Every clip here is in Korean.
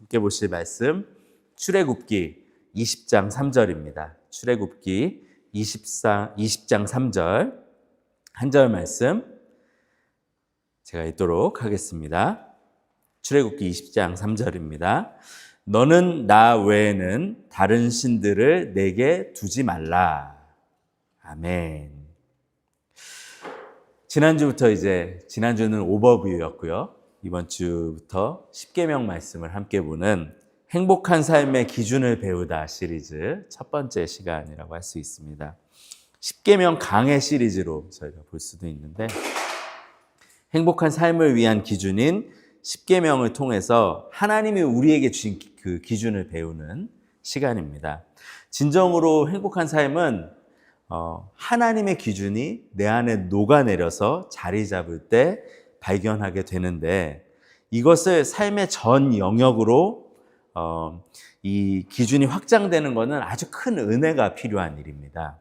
함께 보실 말씀 출애굽기 20장 3절입니다. 출애굽기 20장 3절 한 절 말씀 제가 읽도록 하겠습니다. 출애굽기 20장 3절입니다. 너는 나 외에는 다른 신들을 내게 두지 말라. 아멘. 지난주는 오버뷰였고요. 이번 주부터 십계명 말씀을 함께 보는 행복한 삶의 기준을 배우다 시리즈 첫 번째 시간이라고 할 수 있습니다. 십계명 강해 시리즈로 저희가 볼 수도 있는데, 행복한 삶을 위한 기준인 십계명을 통해서 하나님이 우리에게 주신 그 기준을 배우는 시간입니다. 진정으로 행복한 삶은 하나님의 기준이 내 안에 녹아내려서 자리 잡을 때 발견하게 되는데, 이것을 삶의 전 영역으로 이 기준이 확장되는 것은 아주 큰 은혜가 필요한 일입니다.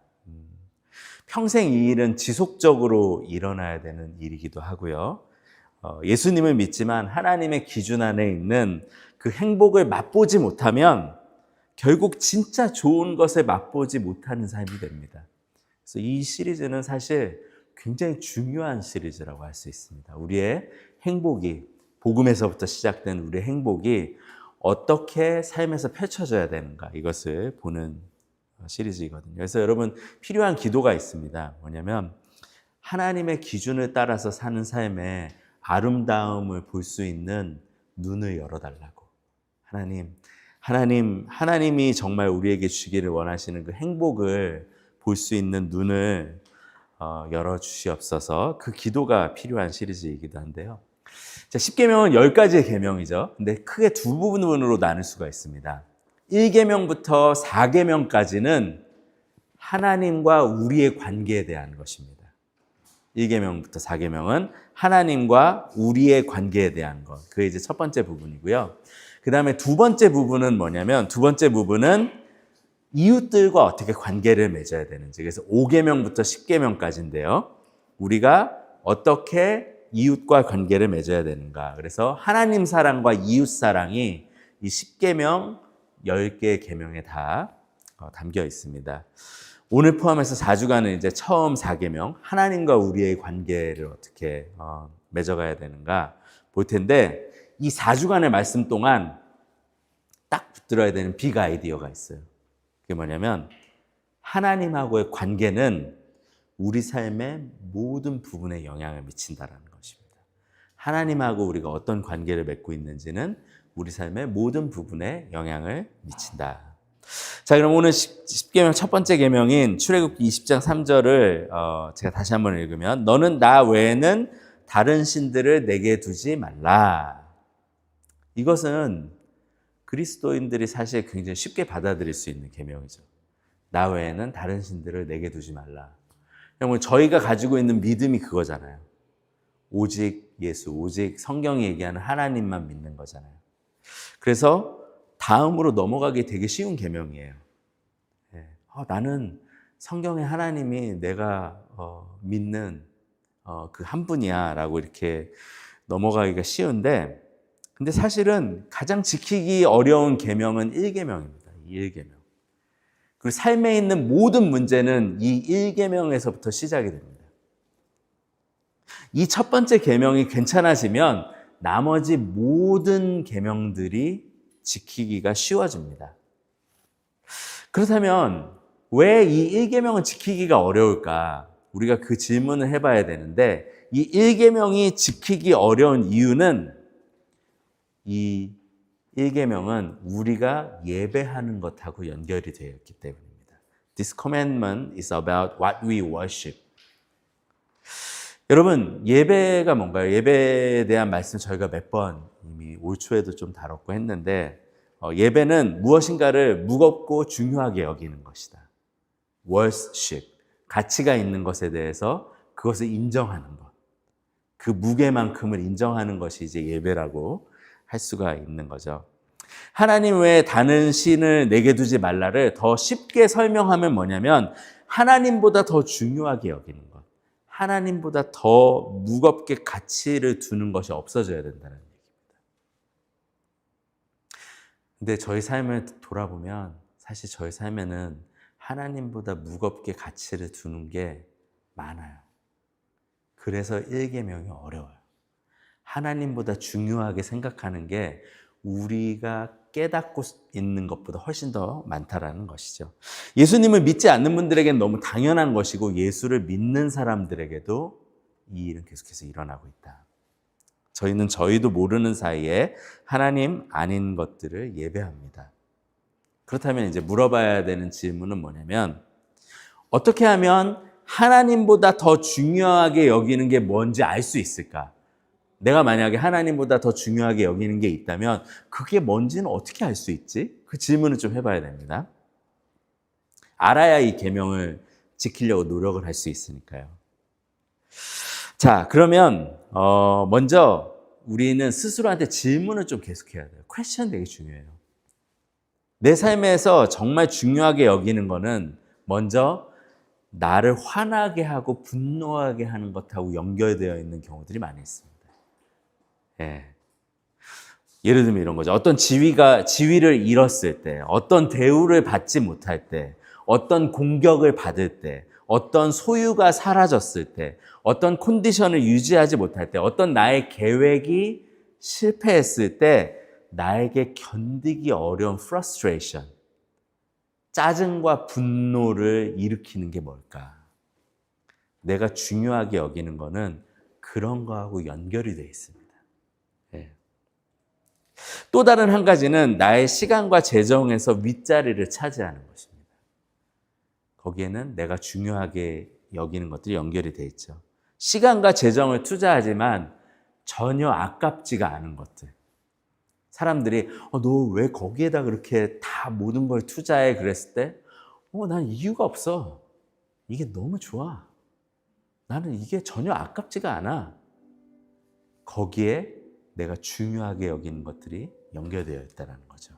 평생 이 일은 지속적으로 일어나야 되는 일이기도 하고요. 예수님을 믿지만 하나님의 기준 안에 있는 그 행복을 맛보지 못하면 결국 진짜 좋은 것을 맛보지 못하는 삶이 됩니다. 그래서 이 시리즈는 사실 굉장히 중요한 시리즈라고 할 수 있습니다. 우리의 행복이, 복음에서부터 시작된 우리의 행복이 어떻게 삶에서 펼쳐져야 되는가, 이것을 보는 시리즈이거든요. 그래서 여러분, 필요한 기도가 있습니다. 뭐냐면 하나님의 기준을 따라서 사는 삶의 아름다움을 볼 수 있는 눈을 열어달라고. 하나님이 정말 우리에게 주기를 원하시는 그 행복을 볼 수 있는 눈을 열어주시옵소서. 그 기도가 필요한 시리즈이기도 한데요. 자, 10계명은 10가지의 계명이죠. 근데 크게 두 부분으로 나눌 수가 있습니다. 1계명부터 4계명까지는 하나님과 우리의 관계에 대한 것입니다. 1계명부터 4계명은 하나님과 우리의 관계에 대한 것. 그게 이제 첫 번째 부분이고요. 그 다음에 두 번째 부분은 뭐냐면, 두 번째 부분은 이웃들과 어떻게 관계를 맺어야 되는지. 그래서 5계명부터 10계명까지인데요. 우리가 어떻게 이웃과 관계를 맺어야 되는가. 그래서 하나님 사랑과 이웃 사랑이 이 10계명 10개의 계명에 다 담겨 있습니다. 오늘 포함해서 4주간은 이제 처음 4계명, 하나님과 우리의 관계를 어떻게 맺어가야 되는가 볼 텐데, 이 4주간의 말씀 동안 딱 붙들어야 되는 빅 아이디어가 있어요. 그게 뭐냐면, 하나님하고의 관계는 우리 삶의 모든 부분에 영향을 미친다는 것입니다. 하나님하고 우리가 어떤 관계를 맺고 있는지는 우리 삶의 모든 부분에 영향을 미친다. 자, 그럼 오늘 10계명 첫 번째 계명인 출애굽기 20장 3절을 제가 다시 한번 읽으면, 너는 나 외에는 다른 신들을 내게 두지 말라. 이것은 그리스도인들이 사실 굉장히 쉽게 받아들일 수 있는 계명이죠. 나 외에는 다른 신들을 내게 두지 말라. 여러분, 저희가 가지고 있는 믿음이 그거잖아요. 오직 예수, 오직 성경이 얘기하는 하나님만 믿는 거잖아요. 그래서 다음으로 넘어가기 되게 쉬운 계명이에요. 나는 성경의 하나님이 내가 믿는 그 한 분이야 라고 이렇게 넘어가기가 쉬운데, 근데 사실은 가장 지키기 어려운 계명은 1계명입니다. 이 1계명. 그리고 삶에 있는 모든 문제는 이 1계명에서부터 시작이 됩니다. 이 첫 번째 계명이 괜찮아지면 나머지 모든 계명들이 지키기가 쉬워집니다. 그렇다면 왜 이 1계명은 지키기가 어려울까? 우리가 그 질문을 해봐야 되는데, 이 1계명이 지키기 어려운 이유는 이 1계명은 우리가 예배하는 것하고 연결이 되어 있기 때문입니다. This commandment is about what we worship. 여러분, 예배가 뭔가요? 예배에 대한 말씀 저희가 몇 번 이미 올 초에도 좀 다뤘고 했는데, 예배는 무엇인가를 무겁고 중요하게 여기는 것이다. worship, 가치가 있는 것에 대해서 그것을 인정하는 것. 그 무게만큼을 인정하는 것이 이제 예배라고 할 수가 있는 거죠. 하나님 외에 다른 신을 내게 두지 말라를 더 쉽게 설명하면 뭐냐면, 하나님보다 더 중요하게 여기는 것. 하나님보다 더 무겁게 가치를 두는 것이 없어져야 된다는 얘기입니다. 근데 저희 삶을 돌아보면 사실 저희 삶에는 하나님보다 무겁게 가치를 두는 게 많아요. 그래서 1계명이 어려워요. 하나님보다 중요하게 생각하는 게 우리가 깨닫고 있는 것보다 훨씬 더 많다라는 것이죠. 예수님을 믿지 않는 분들에게는 너무 당연한 것이고 예수를 믿는 사람들에게도 이 일은 계속해서 일어나고 있다. 저희는 저희도 모르는 사이에 하나님 아닌 것들을 예배합니다. 그렇다면 이제 물어봐야 되는 질문은 뭐냐면 어떻게 하면 하나님보다 더 중요하게 여기는 게 뭔지 알 수 있을까? 내가 만약에 하나님보다 더 중요하게 여기는 게 있다면 그게 뭔지는 어떻게 알 수 있지? 그 질문을 좀 해봐야 됩니다. 알아야 이 계명을 지키려고 노력을 할 수 있으니까요. 자, 그러면 먼저 우리는 스스로한테 질문을 좀 계속해야 돼요. 퀘스천 되게 중요해요. 내 삶에서 정말 중요하게 여기는 거는 먼저 나를 화나게 하고 분노하게 하는 것하고 연결되어 있는 경우들이 많이 있습니다. 예. 예를 들면 이런 거죠. 어떤 지위를 잃었을 때, 어떤 대우를 받지 못할 때, 어떤 공격을 받을 때, 어떤 소유가 사라졌을 때, 어떤 컨디션을 유지하지 못할 때, 어떤 나의 계획이 실패했을 때 나에게 견디기 어려운 frustration, 짜증과 분노를 일으키는 게 뭘까? 내가 중요하게 여기는 거는 그런 거하고 연결이 되어 있습니다. 예. 또 다른 한 가지는 나의 시간과 재정에서 윗자리를 차지하는 것입니다. 거기에는 내가 중요하게 여기는 것들이 연결이 되어 있죠. 시간과 재정을 투자하지만 전혀 아깝지가 않은 것들. 사람들이 너 왜 거기에다 그렇게 다 모든 걸 투자해? 그랬을 때 난 이유가 없어. 이게 너무 좋아. 나는 이게 전혀 아깝지가 않아. 거기에 내가 중요하게 여기는 것들이 연결되어 있다는 거죠.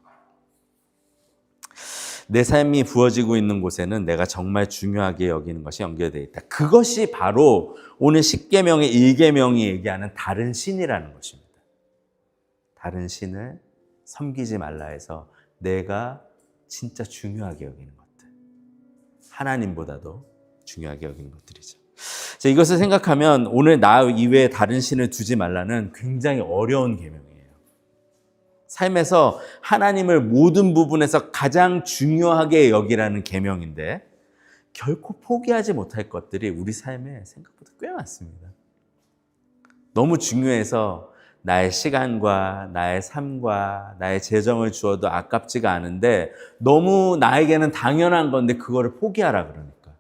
내 삶이 부어지고 있는 곳에는 내가 정말 중요하게 여기는 것이 연결되어 있다. 그것이 바로 오늘 10계명의 1계명이 얘기하는 다른 신이라는 것입니다. 다른 신을 섬기지 말라 해서 내가 진짜 중요하게 여기는 것들. 하나님보다도 중요하게 여기는 것들이죠. 자, 이것을 생각하면 오늘 나 이외에 다른 신을 두지 말라는 굉장히 어려운 계명이에요. 삶에서 하나님을 모든 부분에서 가장 중요하게 여기라는 계명인데 결코 포기하지 못할 것들이 우리 삶에 생각보다 꽤 많습니다. 너무 중요해서 나의 시간과 나의 삶과 나의 재정을 주어도 아깝지가 않은데 너무 나에게는 당연한 건데 그거를 포기하라 그러니까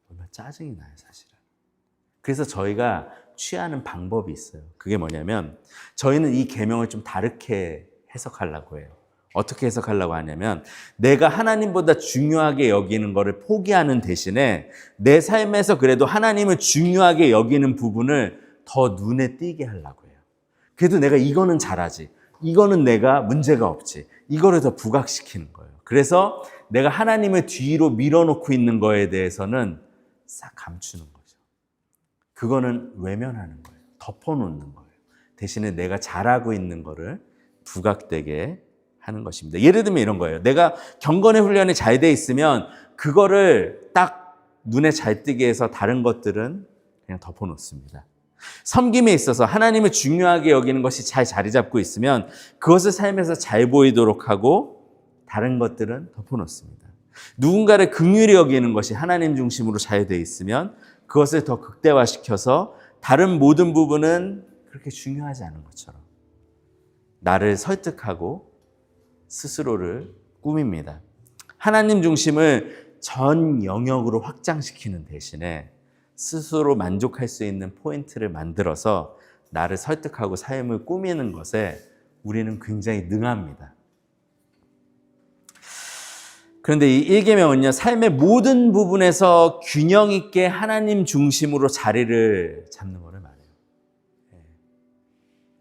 얼마나 짜증이 나요, 사실은. 그래서 저희가 취하는 방법이 있어요. 그게 뭐냐면 저희는 이 계명을 좀 다르게 해석하려고 해요. 어떻게 해석하려고 하냐면 내가 하나님보다 중요하게 여기는 것을 포기하는 대신에 내 삶에서 그래도 하나님을 중요하게 여기는 부분을 더 눈에 띄게 하려고 해요. 그래도 내가 이거는 잘하지. 이거는 내가 문제가 없지. 이거를 더 부각시키는 거예요. 그래서 내가 하나님을 뒤로 밀어놓고 있는 거에 대해서는 싹 감추는 거죠. 그거는 외면하는 거예요. 덮어놓는 거예요. 대신에 내가 잘하고 있는 거를 부각되게 하는 것입니다. 예를 들면 이런 거예요. 내가 경건의 훈련이 잘 돼 있으면 그거를 딱 눈에 잘 띄게 해서 다른 것들은 그냥 덮어놓습니다. 섬김에 있어서 하나님을 중요하게 여기는 것이 잘 자리 잡고 있으면 그것을 삶에서 잘 보이도록 하고 다른 것들은 덮어놓습니다. 누군가를 긍휼히 여기는 것이 하나님 중심으로 잘 돼 있으면 그것을 더 극대화시켜서 다른 모든 부분은 그렇게 중요하지 않은 것처럼 나를 설득하고 스스로를 꾸밉니다. 하나님 중심을 전 영역으로 확장시키는 대신에 스스로 만족할 수 있는 포인트를 만들어서 나를 설득하고 삶을 꾸미는 것에 우리는 굉장히 능합니다. 그런데 이 1계명은요, 삶의 모든 부분에서 균형 있게 하나님 중심으로 자리를 잡는 것을 말해요.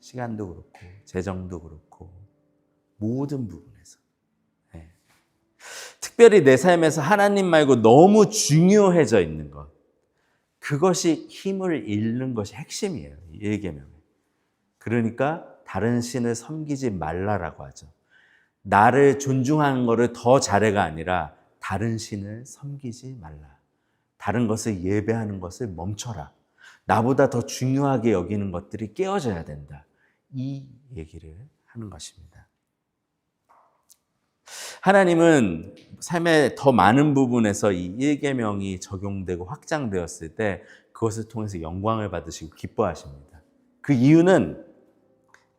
시간도 그렇고, 재정도 그렇고, 모든 부분에서. 특별히 내 삶에서 하나님 말고 너무 중요해져 있는 것. 그것이 힘을 잃는 것이 핵심이에요. 이 1계명에. 그러니까 다른 신을 섬기지 말라라고 하죠. 나를 존중하는 것을 더 잘해가 아니라 다른 신을 섬기지 말라. 다른 것을 예배하는 것을 멈춰라. 나보다 더 중요하게 여기는 것들이 깨어져야 된다. 이 얘기를 하는 것입니다. 하나님은 삶의 더 많은 부분에서 이 1계명이 적용되고 확장되었을 때 그것을 통해서 영광을 받으시고 기뻐하십니다. 그 이유는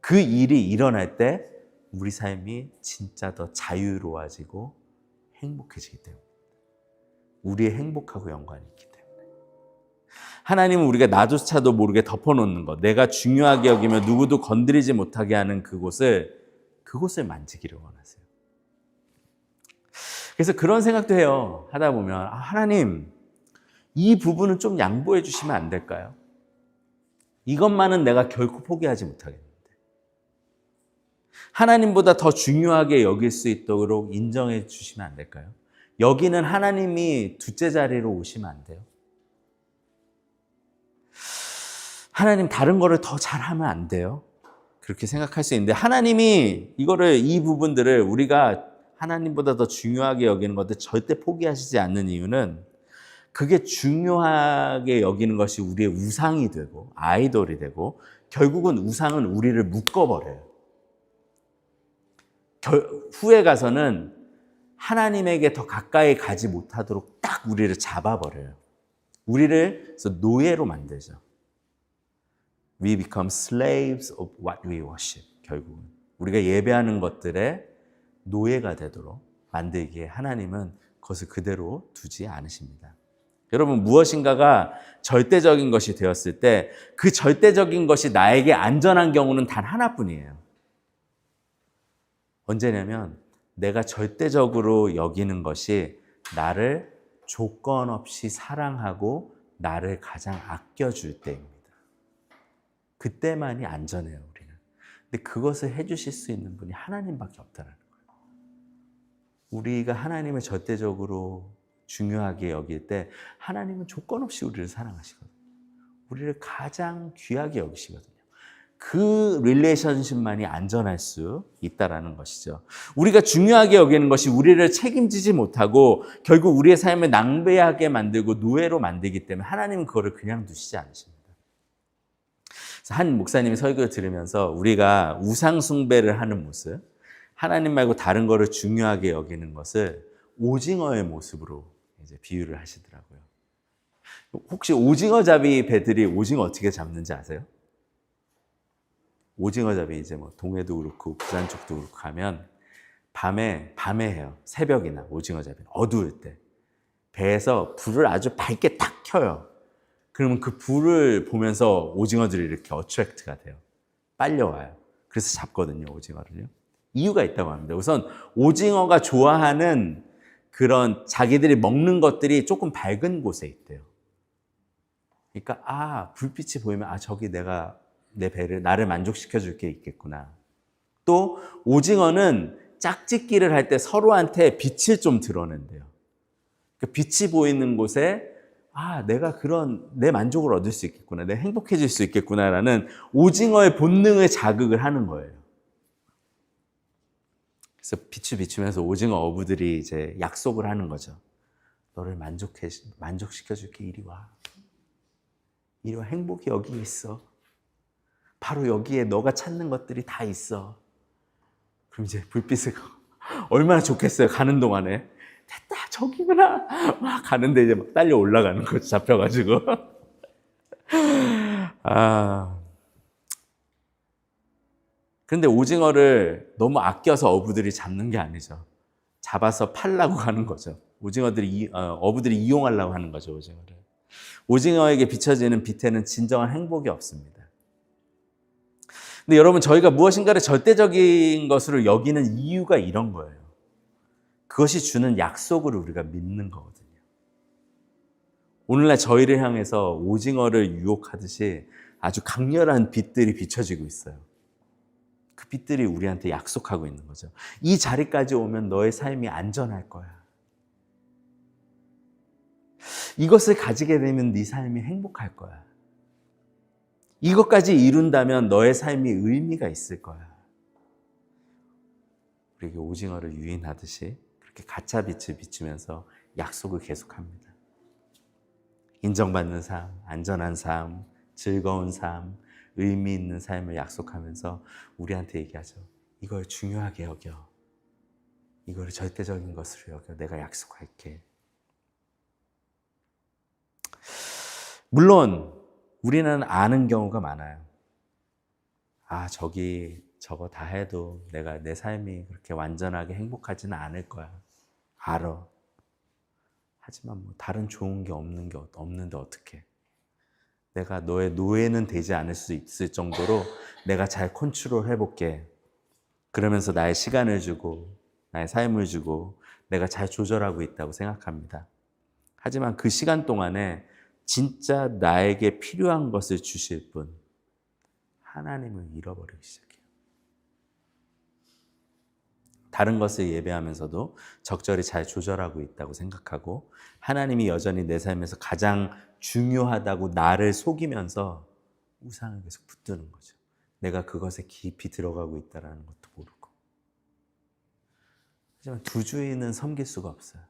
그 일이 일어날 때 우리 삶이 진짜 더 자유로워지고 행복해지기 때문에, 우리의 행복하고 연관이 있기 때문에. 하나님은 우리가 나조차도 모르게 덮어놓는 것, 내가 중요하게 여기며 누구도 건드리지 못하게 하는 그곳을 만지기를 원하세요. 그래서 그런 생각도 해요. 하다 보면 하나님, 이 부분은 좀 양보해 주시면 안 될까요? 이것만은 내가 결코 포기하지 못하겠는데. 하나님보다 더 중요하게 여길 수 있도록 인정해 주시면 안 될까요? 여기는 하나님이 둘째 자리로 오시면 안 돼요? 하나님 다른 거를 더 잘하면 안 돼요? 그렇게 생각할 수 있는데 하나님이 이 부분들을 우리가 하나님보다 더 중요하게 여기는 것들 절대 포기하시지 않는 이유는 그게 중요하게 여기는 것이 우리의 우상이 되고 아이돌이 되고 결국은 우상은 우리를 묶어버려요. 후에 가서는 하나님에게 더 가까이 가지 못하도록 딱 우리를 잡아버려요. 우리를 그래서 노예로 만들죠. We become slaves of what we worship. 결국은 우리가 예배하는 것들의 노예가 되도록 만들기에 하나님은 그것을 그대로 두지 않으십니다. 여러분, 무엇인가가 절대적인 것이 되었을 때 그 절대적인 것이 나에게 안전한 경우는 단 하나뿐이에요. 언제냐면 내가 절대적으로 여기는 것이 나를 조건 없이 사랑하고 나를 가장 아껴줄 때입니다. 그때만이 안전해요, 우리는. 근데 그것을 해주실 수 있는 분이 하나님밖에 없다는 거예요. 우리가 하나님을 절대적으로 중요하게 여길 때 하나님은 조건 없이 우리를 사랑하시거든요. 우리를 가장 귀하게 여기시거든요. 그 릴레이션십만이 안전할 수 있다는 것이죠. 우리가 중요하게 여기는 것이 우리를 책임지지 못하고 결국 우리의 삶을 낭비하게 만들고 노예로 만들기 때문에 하나님은 그거를 그냥 두시지 않으십니다. 한 목사님이 설교를 들으면서 우리가 우상 숭배를 하는 모습, 하나님 말고 다른 거를 중요하게 여기는 것을 오징어의 모습으로 이제 비유를 하시더라고요. 혹시 오징어 잡이 배들이 오징어 어떻게 잡는지 아세요? 오징어 잡이 이제 뭐 동해도 그렇고 부산 쪽도 그렇고 가면 밤에 해요. 새벽이나 오징어 잡이는 어두울 때 배에서 불을 아주 밝게 딱 켜요. 그러면 그 불을 보면서 오징어들이 이렇게 어트랙트가 돼요. 빨려와요. 그래서 잡거든요, 오징어를요. 이유가 있다고 합니다. 우선 오징어가 좋아하는 그런 자기들이 먹는 것들이 조금 밝은 곳에 있대요. 그러니까 불빛이 보이면 저기 내가 내 배를 나를 만족시켜 줄 게 있겠구나. 또 오징어는 짝짓기를 할 때 서로한테 빛을 좀 드러낸대요. 그러니까 빛이 보이는 곳에 내가 내 만족을 얻을 수 있겠구나, 내가 행복해질 수 있겠구나라는 오징어의 본능을 자극을 하는 거예요. 그래서 빛을 비추면서 오징어 어부들이 이제 약속을 하는 거죠. 너를 만족시켜 줄게. 이리 와. 행복이 여기 있어. 바로 여기에 너가 찾는 것들이 다 있어. 그럼 이제 불빛을 얼마나 좋겠어요. 가는 동안에. 됐다, 저기구나. 막 가는데 이제 막 딸려 올라가는 거죠. 잡혀가지고. 그런데 오징어를 너무 아껴서 어부들이 잡는 게 아니죠. 잡아서 팔려고 하는 거죠. 어부들이 이용하려고 하는 거죠, 오징어를. 오징어에게 비춰지는 빛에는 진정한 행복이 없습니다. 근데 여러분, 저희가 무엇인가를 절대적인 것으로 여기는 이유가 이런 거예요. 그것이 주는 약속을 우리가 믿는 거거든요. 오늘날 저희를 향해서 오징어를 유혹하듯이 아주 강렬한 빛들이 비춰지고 있어요. 그 빛들이 우리한테 약속하고 있는 거죠. 이 자리까지 오면 너의 삶이 안전할 거야. 이것을 가지게 되면 네 삶이 행복할 거야. 이것까지 이룬다면 너의 삶이 의미가 있을 거야. 우리에게 오징어를 유인하듯이 그렇게 가짜빛을 비추면서 약속을 계속합니다. 인정받는 삶, 안전한 삶, 즐거운 삶, 의미 있는 삶을 약속하면서 우리한테 얘기하죠. 이걸 중요하게 여겨. 이걸 절대적인 것으로 여겨. 내가 약속할게. 물론 우리는 아는 경우가 많아요. 저거 다 해도 내가 내 삶이 그렇게 완전하게 행복하지는 않을 거야. 알아. 하지만 뭐 다른 좋은 게 없는데 어떡해. 내가 너의 노예는 되지 않을 수 있을 정도로 내가 잘 컨트롤 해볼게. 그러면서 나의 시간을 주고 나의 삶을 주고 내가 잘 조절하고 있다고 생각합니다. 하지만 그 시간 동안에 진짜 나에게 필요한 것을 주실 분, 하나님을 잃어버리기 시작해요. 다른 것을 예배하면서도 적절히 잘 조절하고 있다고 생각하고 하나님이 여전히 내 삶에서 가장 중요하다고 나를 속이면서 우상을 계속 붙드는 거죠. 내가 그것에 깊이 들어가고 있다는 것도 모르고. 하지만 두 주인은 섬길 수가 없어요.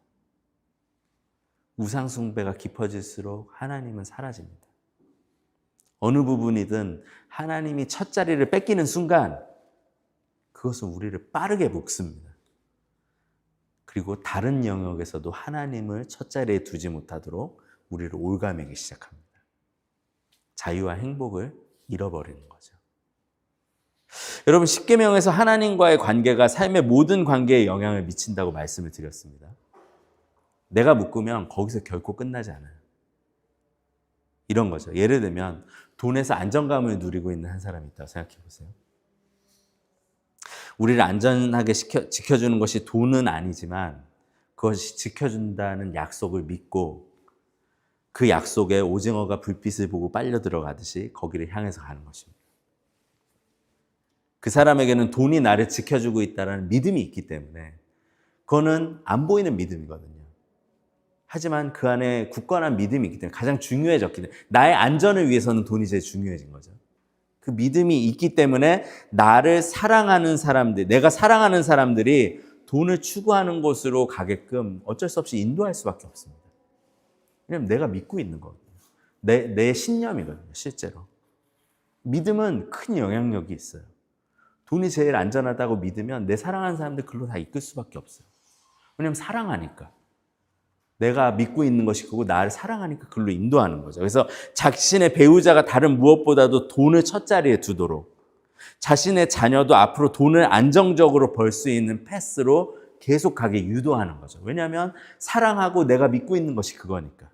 우상 숭배가 깊어질수록 하나님은 사라집니다. 어느 부분이든 하나님이 첫 자리를 뺏기는 순간 그것은 우리를 빠르게 묶습니다. 그리고 다른 영역에서도 하나님을 첫 자리에 두지 못하도록 우리를 올가매기 시작합니다. 자유와 행복을 잃어버리는 거죠. 여러분, 십계명에서 하나님과의 관계가 삶의 모든 관계에 영향을 미친다고 말씀을 드렸습니다. 내가 묶으면 거기서 결코 끝나지 않아요. 이런 거죠. 예를 들면 돈에서 안정감을 누리고 있는 한 사람이 있다고 생각해 보세요. 우리를 안전하게 지켜주는 것이 돈은 아니지만 그것이 지켜준다는 약속을 믿고 그 약속에 오징어가 불빛을 보고 빨려 들어가듯이 거기를 향해서 가는 것입니다. 그 사람에게는 돈이 나를 지켜주고 있다는 믿음이 있기 때문에 그거는 안 보이는 믿음이거든요. 하지만 그 안에 굳건한 믿음이 있기 때문에 가장 중요해졌기 때문에 나의 안전을 위해서는 돈이 제일 중요해진 거죠. 그 믿음이 있기 때문에 나를 사랑하는 사람들, 내가 사랑하는 사람들이 돈을 추구하는 곳으로 가게끔 어쩔 수 없이 인도할 수밖에 없습니다. 왜냐하면 내가 믿고 있는 거거든요. 내 신념이거든요, 실제로. 믿음은 큰 영향력이 있어요. 돈이 제일 안전하다고 믿으면 내 사랑하는 사람들 글로 다 이끌 수밖에 없어요. 왜냐하면 사랑하니까. 내가 믿고 있는 것이 그고 나를 사랑하니까 글로 인도하는 거죠. 그래서 자신의 배우자가 다른 무엇보다도 돈을 첫 자리에 두도록 자신의 자녀도 앞으로 돈을 안정적으로 벌 수 있는 패스로 계속 가게 유도하는 거죠. 왜냐하면 사랑하고 내가 믿고 있는 것이 그거니까.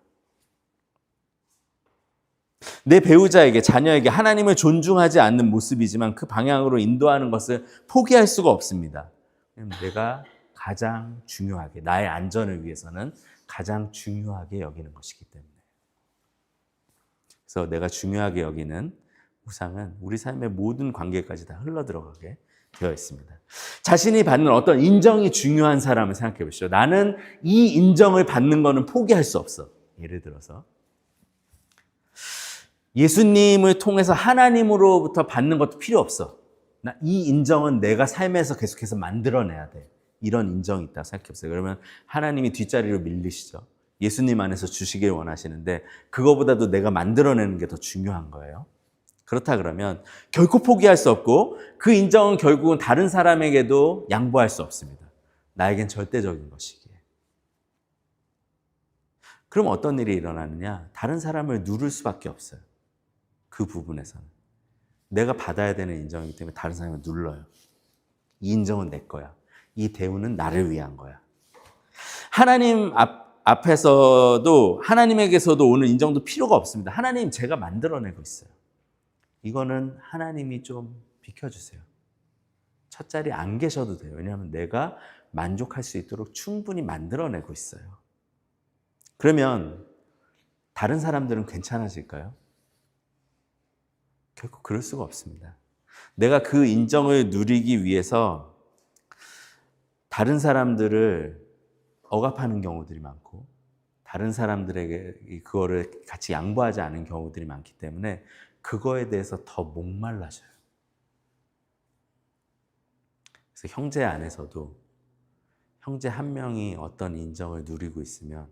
내 배우자에게, 자녀에게 하나님을 존중하지 않는 모습이지만 그 방향으로 인도하는 것을 포기할 수가 없습니다. 내가 가장 중요하게, 나의 안전을 위해서는 가장 중요하게 여기는 것이기 때문에. 그래서 내가 중요하게 여기는 우상은 우리 삶의 모든 관계까지 다 흘러들어가게 되어 있습니다. 자신이 받는 어떤 인정이 중요한 사람을 생각해 보시죠. 나는 이 인정을 받는 거는 포기할 수 없어. 예를 들어서 예수님을 통해서 하나님으로부터 받는 것도 필요 없어. 이 인정은 내가 삶에서 계속해서 만들어내야 돼. 이런 인정이 있다 생각해보세요. 그러면 하나님이 뒷자리로 밀리시죠. 예수님 안에서 주시길 원하시는데 그거보다도 내가 만들어내는 게 더 중요한 거예요. 그렇다 그러면 결코 포기할 수 없고 그 인정은 결국은 다른 사람에게도 양보할 수 없습니다. 나에겐 절대적인 것이기에. 그럼 어떤 일이 일어나느냐? 다른 사람을 누를 수밖에 없어요. 그 부분에서는. 내가 받아야 되는 인정이기 때문에 다른 사람을 눌러요. 이 인정은 내 거야. 이 대우는 나를 위한 거야. 하나님 앞에서도 하나님에게서도 오는 인정도 필요가 없습니다. 하나님 제가 만들어내고 있어요. 이거는 하나님이 좀 비켜주세요. 첫 자리에 안 계셔도 돼요. 왜냐하면 내가 만족할 수 있도록 충분히 만들어내고 있어요. 그러면 다른 사람들은 괜찮아질까요? 결코 그럴 수가 없습니다. 내가 그 인정을 누리기 위해서 다른 사람들을 억압하는 경우들이 많고 다른 사람들에게 그거를 같이 양보하지 않은 경우들이 많기 때문에 그거에 대해서 더 목말라져요. 그래서 그래서 형제 안에서도 형제 한 명이 어떤 인정을 누리고 있으면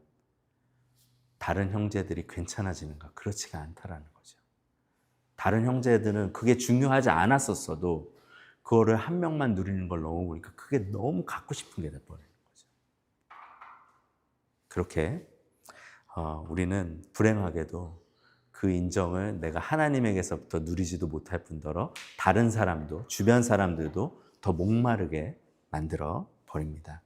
다른 형제들이 괜찮아지는가? 그렇지가 않다라는 거죠. 다른 형제들은 그게 중요하지 않았었어도 그거를 한 명만 누리는 걸 너무 보니까 그게 너무 갖고 싶은 게 돼버리는 거죠. 그렇게 우리는 불행하게도 그 인정을 내가 하나님에게서부터 누리지도 못할 뿐더러 다른 사람도, 주변 사람들도 더 목마르게 만들어 버립니다.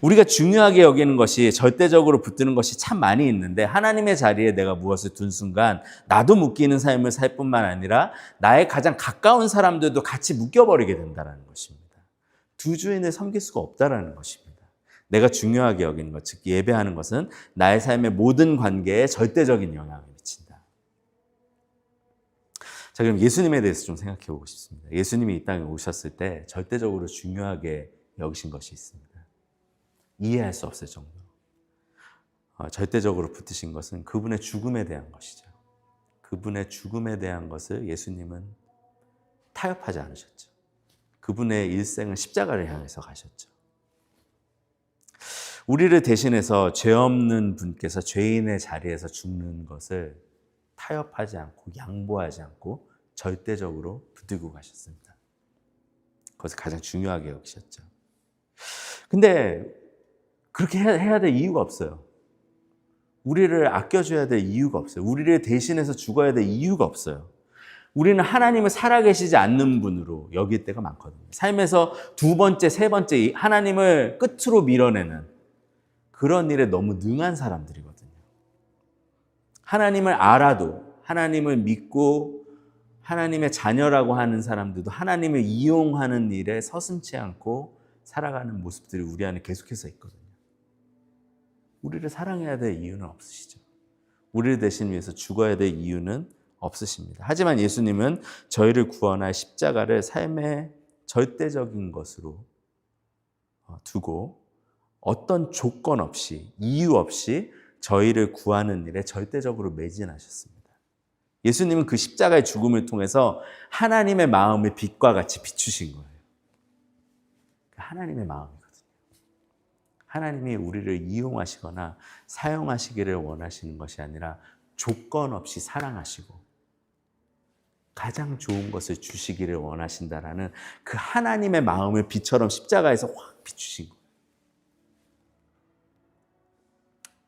우리가 중요하게 여기는 것이, 절대적으로 붙드는 것이 참 많이 있는데, 하나님의 자리에 내가 무엇을 둔 순간 나도 묶이는 삶을 살 뿐만 아니라 나의 가장 가까운 사람들도 같이 묶여버리게 된다는 것입니다. 두 주인을 섬길 수가 없다는 것입니다. 내가 중요하게 여기는 것, 즉 예배하는 것은 나의 삶의 모든 관계에 절대적인 영향을 미친다. 자, 그럼 예수님에 대해서 좀 생각해 보고 싶습니다. 예수님이 이 땅에 오셨을 때 절대적으로 중요하게 여기신 것이 있습니다. 이해할 수 없을 정도로 절대적으로 붙으신 것은 그분의 죽음에 대한 것이죠. 그분의 죽음에 대한 것을 예수님은 타협하지 않으셨죠. 그분의 일생은 십자가를 향해서 가셨죠. 우리를 대신해서 죄 없는 분께서 죄인의 자리에서 죽는 것을 타협하지 않고 양보하지 않고 절대적으로 붙들고 가셨습니다. 그것을 가장 중요하게 여기셨죠. 근데 그렇게 해야 될 이유가 없어요. 우리를 아껴줘야 될 이유가 없어요. 우리를 대신해서 죽어야 될 이유가 없어요. 우리는 하나님을 살아계시지 않는 분으로 여길 때가 많거든요. 삶에서 두 번째, 세 번째 하나님을 끝으로 밀어내는 그런 일에 너무 능한 사람들이거든요. 하나님을 알아도, 하나님을 믿고 하나님의 자녀라고 하는 사람들도 하나님을 이용하는 일에 서슴지 않고 살아가는 모습들이 우리 안에 계속해서 있거든요. 우리를 사랑해야 될 이유는 없으시죠. 우리를 대신 위해서 죽어야 될 이유는 없으십니다. 하지만 예수님은 저희를 구원할 십자가를 삶의 절대적인 것으로 두고 어떤 조건 없이, 이유 없이 저희를 구하는 일에 절대적으로 매진하셨습니다. 예수님은 그 십자가의 죽음을 통해서 하나님의 마음을 빛과 같이 비추신 거예요. 하나님의 마음이거든요. 하나님이 우리를 이용하시거나 사용하시기를 원하시는 것이 아니라 조건 없이 사랑하시고 가장 좋은 것을 주시기를 원하신다라는 그 하나님의 마음을 빛처럼 십자가에서 확 비추신 거예요.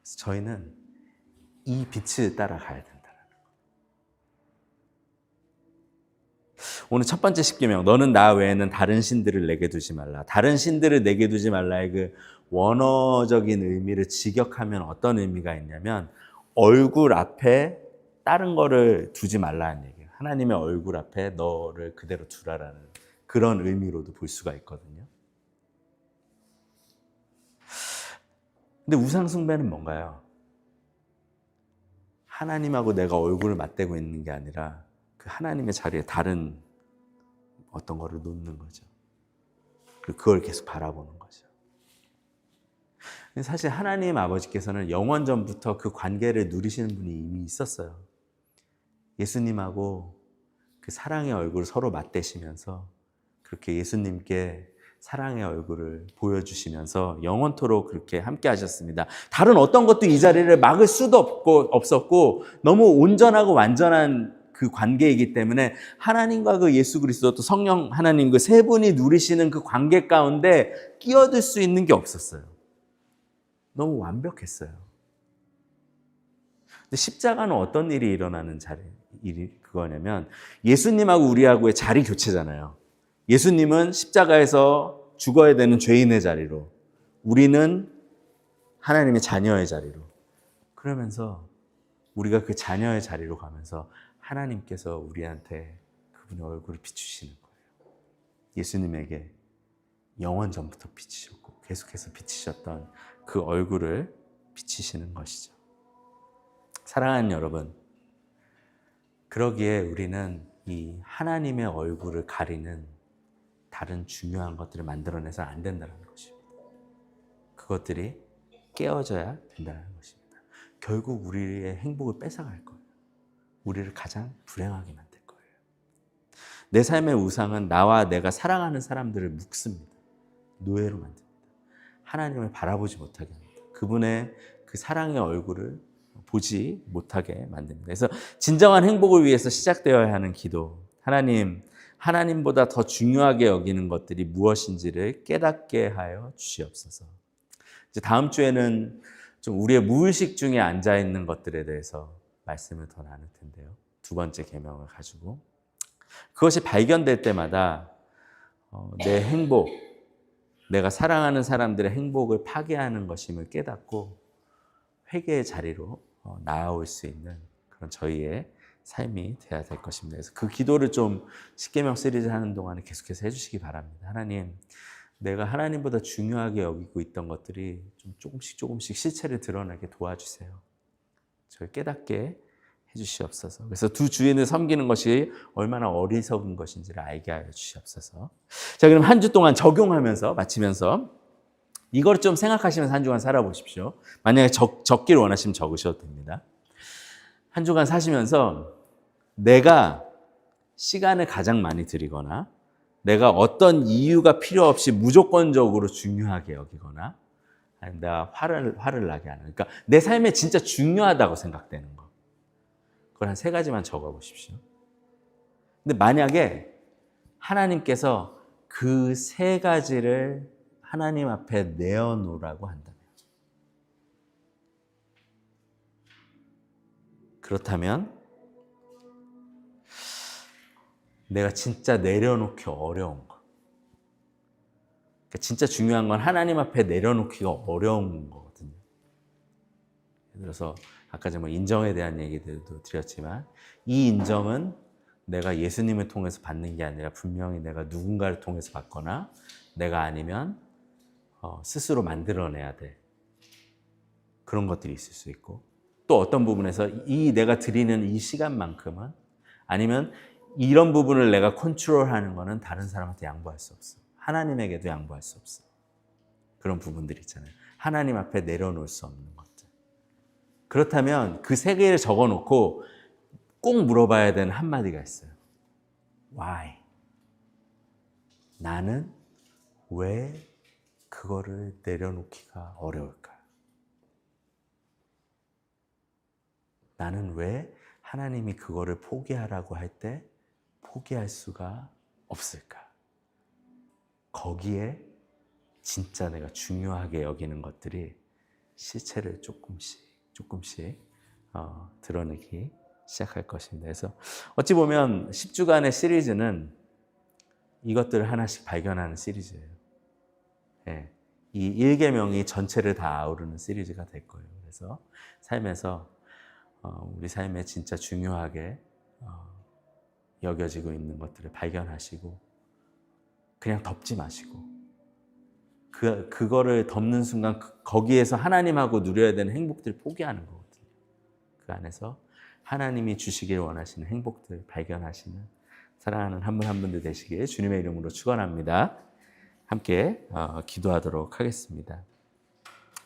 그래서 저희는 이 빛을 따라가야 된다는 거예요. 오늘 첫 번째 십계명, 너는 나 외에는 다른 신들을 내게 두지 말라. 다른 신들을 내게 두지 말라의 그 원어적인 의미를 직역하면 어떤 의미가 있냐면 얼굴 앞에 다른 거를 두지 말라는 얘기예요. 하나님의 얼굴 앞에 너를 그대로 두라라는 그런 의미로도 볼 수가 있거든요. 근데 우상 숭배는 뭔가요? 하나님하고 내가 얼굴을 맞대고 있는 게 아니라 그 하나님의 자리에 다른 어떤 거를 놓는 거죠. 그리고 그걸 계속 바라보는 거죠. 사실 하나님 아버지께서는 영원 전부터 그 관계를 누리시는 분이 이미 있었어요. 예수님하고 그 사랑의 얼굴을 서로 맞대시면서 그렇게 예수님께 사랑의 얼굴을 보여주시면서 영원토록 그렇게 함께 하셨습니다. 다른 어떤 것도 이 자리를 막을 수도 없었고 너무 온전하고 완전한 그 관계이기 때문에 하나님과 그 예수 그리스도 또 성령 하나님 그 세 분이 누리시는 그 관계 가운데 끼어들 수 있는 게 없었어요. 너무 완벽했어요. 근데 십자가는 어떤 일이 일어나는 일이 그거냐면 예수님하고 우리하고의 자리 교체잖아요. 예수님은 십자가에서 죽어야 되는 죄인의 자리로, 우리는 하나님의 자녀의 자리로. 그러면서 우리가 그 자녀의 자리로 가면서 하나님께서 우리한테 그분의 얼굴을 비추시는 거예요. 예수님에게 영원 전부터 비치셨고 계속해서 비치셨던 그 얼굴을 비치시는 것이죠. 사랑하는 여러분, 그러기에 우리는 이 하나님의 얼굴을 가리는 다른 중요한 것들을 만들어내서 안 된다는 것입니다. 그것들이 깨어져야 된다는 것입니다. 결국 우리의 행복을 뺏어갈 거예요. 우리를 가장 불행하게 만들 거예요. 내 삶의 우상은 나와 내가 사랑하는 사람들을 묶습니다. 노예로 만듭니다. 하나님을 바라보지 못하게 합니다. 그분의 그 사랑의 얼굴을 보지 못하게 만듭니다. 그래서 진정한 행복을 위해서 시작되어야 하는 기도. 하나님보다 더 중요하게 여기는 것들이 무엇인지를 깨닫게 하여 주시옵소서. 이제 다음 주에는 좀 우리의 무의식 중에 앉아 있는 것들에 대해서 말씀을 더 나눌 텐데요. 두 번째 계명을 가지고 그것이 발견될 때마다 내 행복, 내가 사랑하는 사람들의 행복을 파괴하는 것임을 깨닫고 회개의 자리로 나아올 수 있는 그런 저희의 삶이 돼야 될 것입니다. 그래서 그 기도를 좀 십계명 시리즈 하는 동안에 계속해서 해주시기 바랍니다. 하나님, 내가 하나님보다 중요하게 여기고 있던 것들이 좀 조금씩 실체를 드러나게 도와주세요. 저를 깨닫게 해주시옵소서. 그래서 두 주인을 섬기는 것이 얼마나 어리석은 것인지를 알게 하여 주시옵소서. 자, 그럼 한 주 동안 적용하면서 마치면서 이걸 좀 생각하시면서 한 주간 살아보십시오. 만약에 적기를 원하시면 적으셔도 됩니다. 한 주간 사시면서 내가 시간을 가장 많이 들이거나 내가 어떤 이유가 필요 없이 무조건적으로 중요하게 여기거나 아니면 내가 화를 나게 하는, 그러니까 내 삶에 진짜 중요하다고 생각되는 거, 그걸 한 3가지만 적어보십시오. 근데 만약에 하나님께서 그 3가지를 하나님 앞에 내어놓으라고 한다면, 그렇다면 내가 진짜 내려놓기 어려운 거, 그러니까 진짜 중요한 건 하나님 앞에 내려놓기가 어려운 거거든요. 예를 들어서 아까 제가 인정에 대한 얘기들도 드렸지만 이 인정은 내가 예수님을 통해서 받는 게 아니라 분명히 내가 누군가를 통해서 받거나 내가 아니면 스스로 만들어내야 될 그런 것들이 있을 수 있고, 또 어떤 부분에서 이 내가 드리는 이 시간만큼은 아니면 이런 부분을 내가 컨트롤하는 거는 다른 사람한테 양보할 수 없어. 하나님에게도 양보할 수 없어. 그런 부분들이 있잖아요. 하나님 앞에 내려놓을 수 없는 것들. 그렇다면 그 3개를 적어놓고 꼭 물어봐야 되는 한마디가 있어요. Why? 나는 왜 그거를 내려놓기가 어려울까? 나는 왜 하나님이 그거를 포기하라고 할 때 포기할 수가 없을까? 거기에 진짜 내가 중요하게 여기는 것들이 실체를 조금씩 드러내기 시작할 것입니다. 그래서 어찌 보면 10주간의 시리즈는 이것들을 하나씩 발견하는 시리즈예요. 네, 이 1계명이 전체를 다 아우르는 시리즈가 될 거예요. 그래서 삶에서 우리 삶에 진짜 중요하게 여겨지고 있는 것들을 발견하시고 그냥 덮지 마시고 그거를 덮는 순간 거기에서 하나님하고 누려야 되는 행복들을 포기하는 거거든요. 그 안에서 하나님이 주시길 원하시는 행복들 발견하시는 사랑하는 한 분 한 분들 되시길 주님의 이름으로 축원합니다. 함께 기도하도록 하겠습니다.